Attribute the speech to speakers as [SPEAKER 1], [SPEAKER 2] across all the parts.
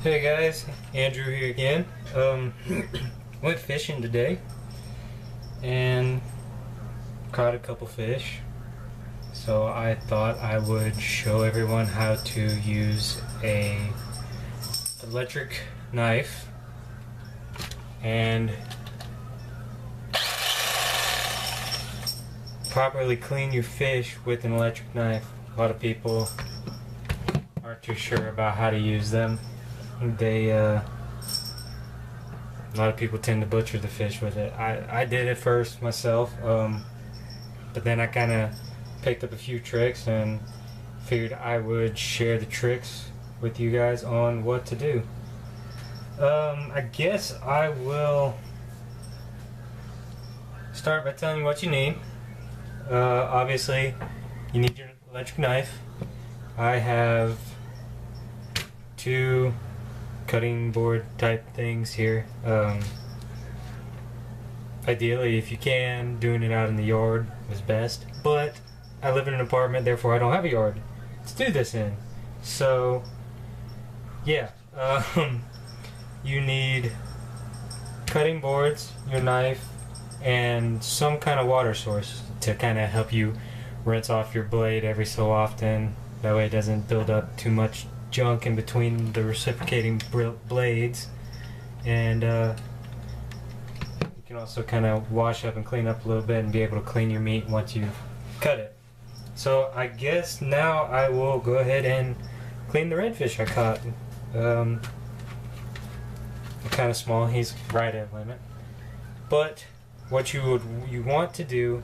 [SPEAKER 1] Hey guys, Andrew here again. Went fishing today and caught a couple fish. So I thought I would show everyone how to use a electric knife and properly clean your fish with an electric knife. A lot of people aren't too sure about how to use them. A lot of people tend to butcher the fish with it. I did it first myself, but then I kind of picked up a few tricks and figured I would share the tricks with you guys on what to do. I guess I will start by telling you what you need. Obviously, you need your electric knife. I have two cutting board type things here. Ideally, if you can, doing it out in the yard is best, but I live in an apartment, therefore I don't have a yard to do this in. So yeah, you need cutting boards, your knife, and some kind of water source to kind of help you rinse off your blade every so often. That way it doesn't build up too much junk in between the reciprocating blades, and you can also kind of wash up and clean up a little bit and be able to clean your meat once you've cut it. So I guess now I will go ahead and clean the redfish I caught. Kind of small, he's right at limit. But what you want to do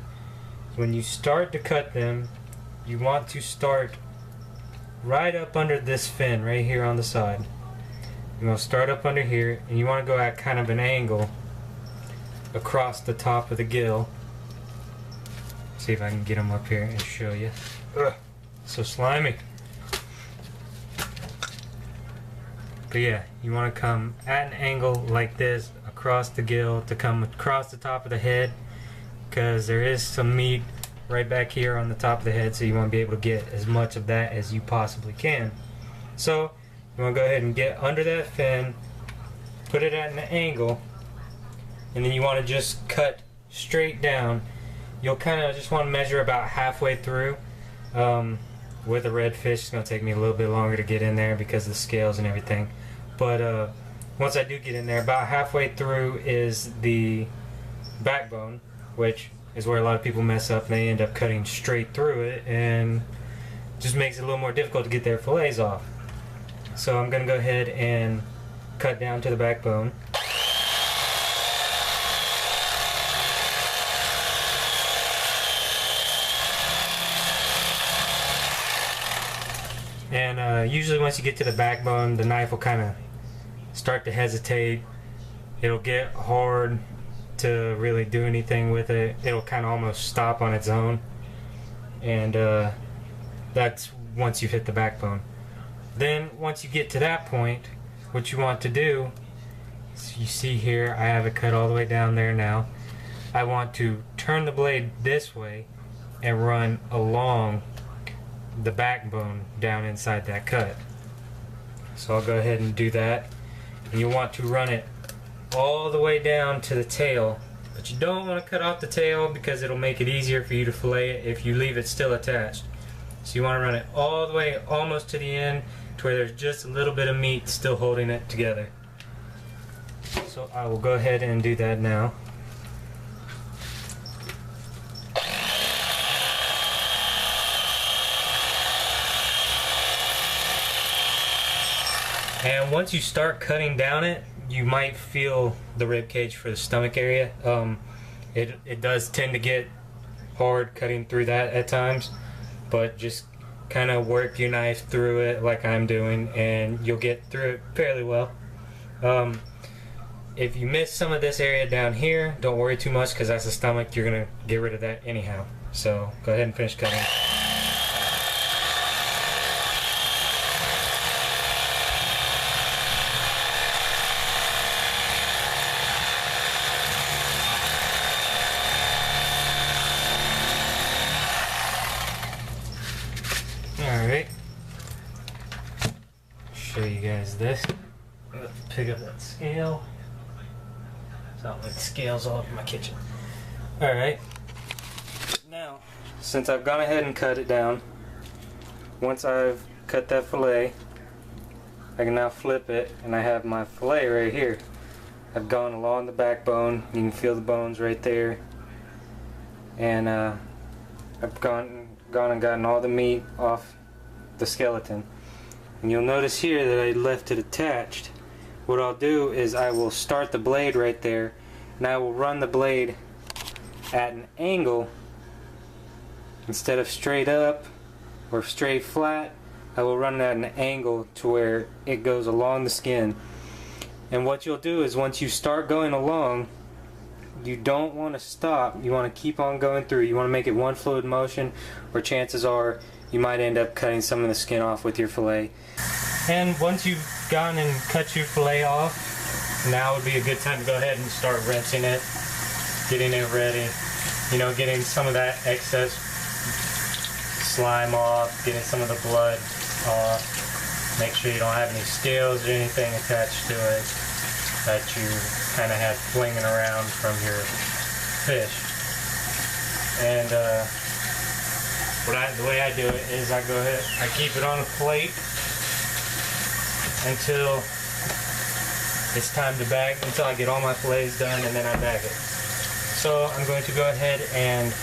[SPEAKER 1] is when you start to cut them, you want to start right up under this fin right here on the side. You want to start up under here, and you want to go at kind of an angle across the top of the gill. See if I can get them up here and show you. Ugh, so slimy. But yeah, you want to come at an angle like this across the gill to come across the top of the head, because there is some meat right back here on the top of the head, so you want to be able to get as much of that as you possibly can. So you want to go ahead and get under that fin, put it at an angle, and then you want to just cut straight down. You'll kind of just want to measure about halfway through. With a redfish, it's going to take me a little bit longer to get in there because of the scales and everything. But once I do get in there, about halfway through is the backbone, which is where a lot of people mess up, and they end up cutting straight through it, and just makes it a little more difficult to get their fillets off. So I'm going to go ahead and cut down to the backbone. And usually once you get to the backbone, the knife will kind of start to hesitate. It'll get hard to really do anything with it. It'll kind of almost stop on its own, and that's once you've hit the backbone. Then once you get to that point, what you want to do is, you see here I have it cut all the way down there now. I want to turn the blade this way and run along the backbone down inside that cut. So I'll go ahead and do that, and you want to run it all the way down to the tail, but you don't want to cut off the tail because it'll make it easier for you to fillet it if you leave it still attached. So you want to run it all the way almost to the end to where there's just a little bit of meat still holding it together. So I will go ahead and do that now. And once you start cutting down it, you might feel the rib cage for the stomach area. It does tend to get hard cutting through that at times, but just kind of work your knife through it like I'm doing, and you'll get through it fairly well. If you miss some of this area down here, don't worry too much, because that's the stomach. You're gonna get rid of that anyhow. So go ahead and finish cutting. Alright, show you guys this. pick up that scale. Sound like scales all over my kitchen. Alright. Now, since I've gone ahead and cut it down, once I've cut that fillet, I can now flip it and I have my fillet right here. I've gone along the backbone. You can feel the bones right there. And I've gone and gotten all the meat off the skeleton. And you'll notice here that I left it attached. What I'll do is I will start the blade right there, and I will run the blade at an angle instead of straight up or straight flat. I will run it at an angle to where it goes along the skin. And what you'll do is once you start going along, you don't want to stop. You want to keep on going through. You want to make it one fluid motion, or chances are you might end up cutting some of the skin off with your fillet. And once you've gone and cut your fillet off, now would be a good time to go ahead and start rinsing it, getting it ready. You know, getting some of that excess slime off, getting some of the blood off. Make sure you don't have any scales or anything attached to it that you kind of have flinging around from your fish. And the way I do it is I go ahead, I keep it on a plate until it's time to bag, until I get all my fillets done, and then I bag it. So I'm going to go ahead and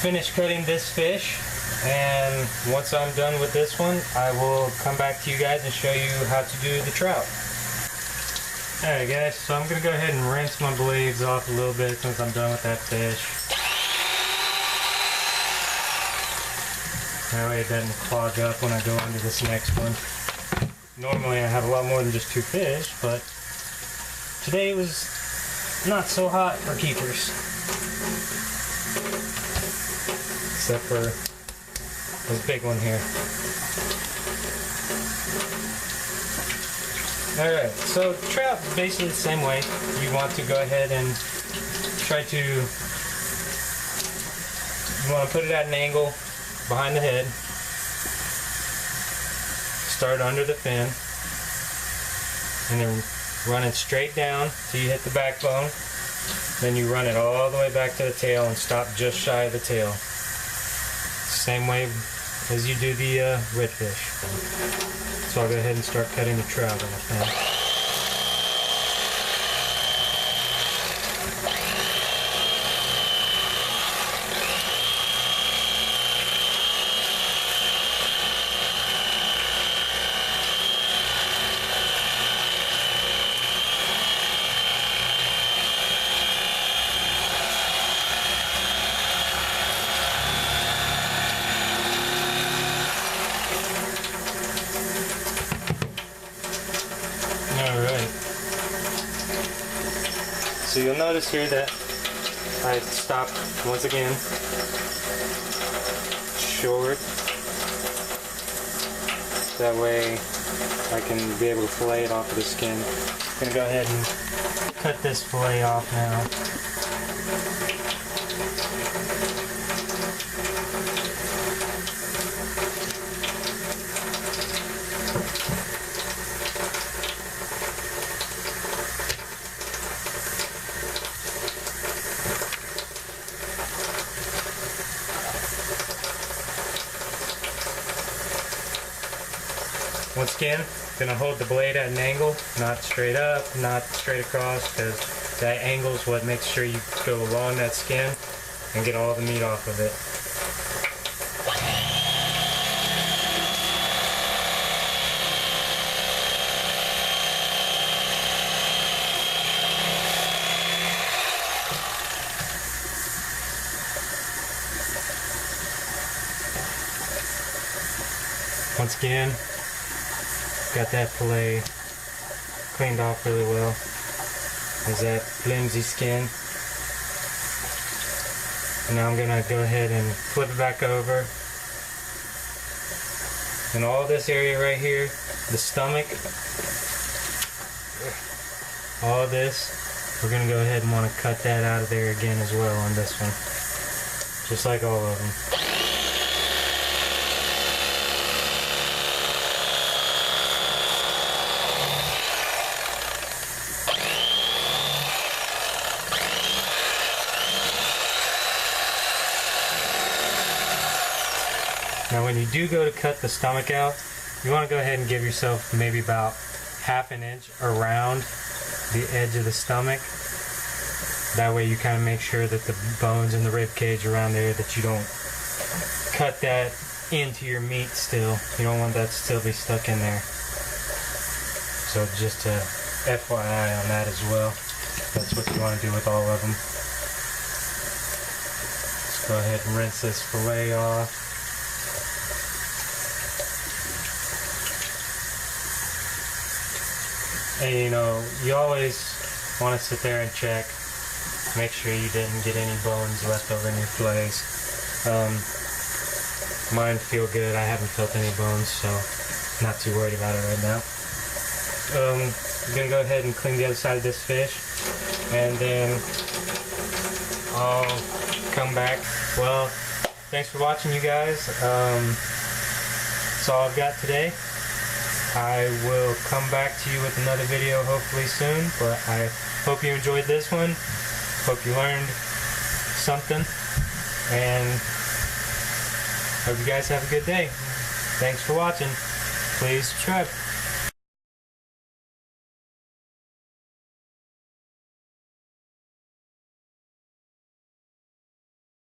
[SPEAKER 1] finish cutting this fish, and once I'm done with this one, I will come back to you guys and show you how to do the trout. Alright guys, so I'm going to go ahead and rinse my blades off a little bit since I'm done with that fish. That way it doesn't clog up when I go into this next one. Normally I have a lot more than just 2 fish, but today was not so hot for keepers. Except for this big one here. Alright, so trout is basically the same way. You want to go ahead and try to, you want to put it at an angle behind the head. Start under the fin. And then run it straight down till you hit the backbone. Then you run it all the way back to the tail and stop just shy of the tail. Same way as you do the redfish. So I'll go ahead and start cutting the trout on the fin. So you'll notice here that I stopped once again short. That way I can be able to fillet it off of the skin. I'm going to go ahead and cut this fillet off now. Once again, gonna hold the blade at an angle, not straight up, not straight across, because that angle is what makes sure you go along that skin and get all the meat off of it. Once again, got that fillet cleaned off really well. There's that flimsy skin. And now I'm gonna go ahead and flip it back over. And all this area right here, the stomach, all this, we're gonna go ahead and want to cut that out of there again as well on this one. Just like all of them. Now when you do go to cut the stomach out, you want to go ahead and give yourself maybe about ½ an inch around the edge of the stomach. That way you kind of make sure that the bones and the rib cage around there, that you don't cut that into your meat still. You don't want that to still be stuck in there. So just a FYI on that as well. That's what you want to do with all of them. Let's go ahead and rinse this fillet off. And you know, you always want to sit there and check. Make sure you didn't get any bones left over in your fillets. Mine feel good. I haven't felt any bones, so not too worried about it right now. I'm going to go ahead and clean the other side of this fish, and then I'll come back. Well, thanks for watching, you guys. That's all I've got today. I will come back to you with another video hopefully soon, but I hope you enjoyed this one. Hope you learned something, and hope you guys have a good day. Thanks for watching. Please subscribe.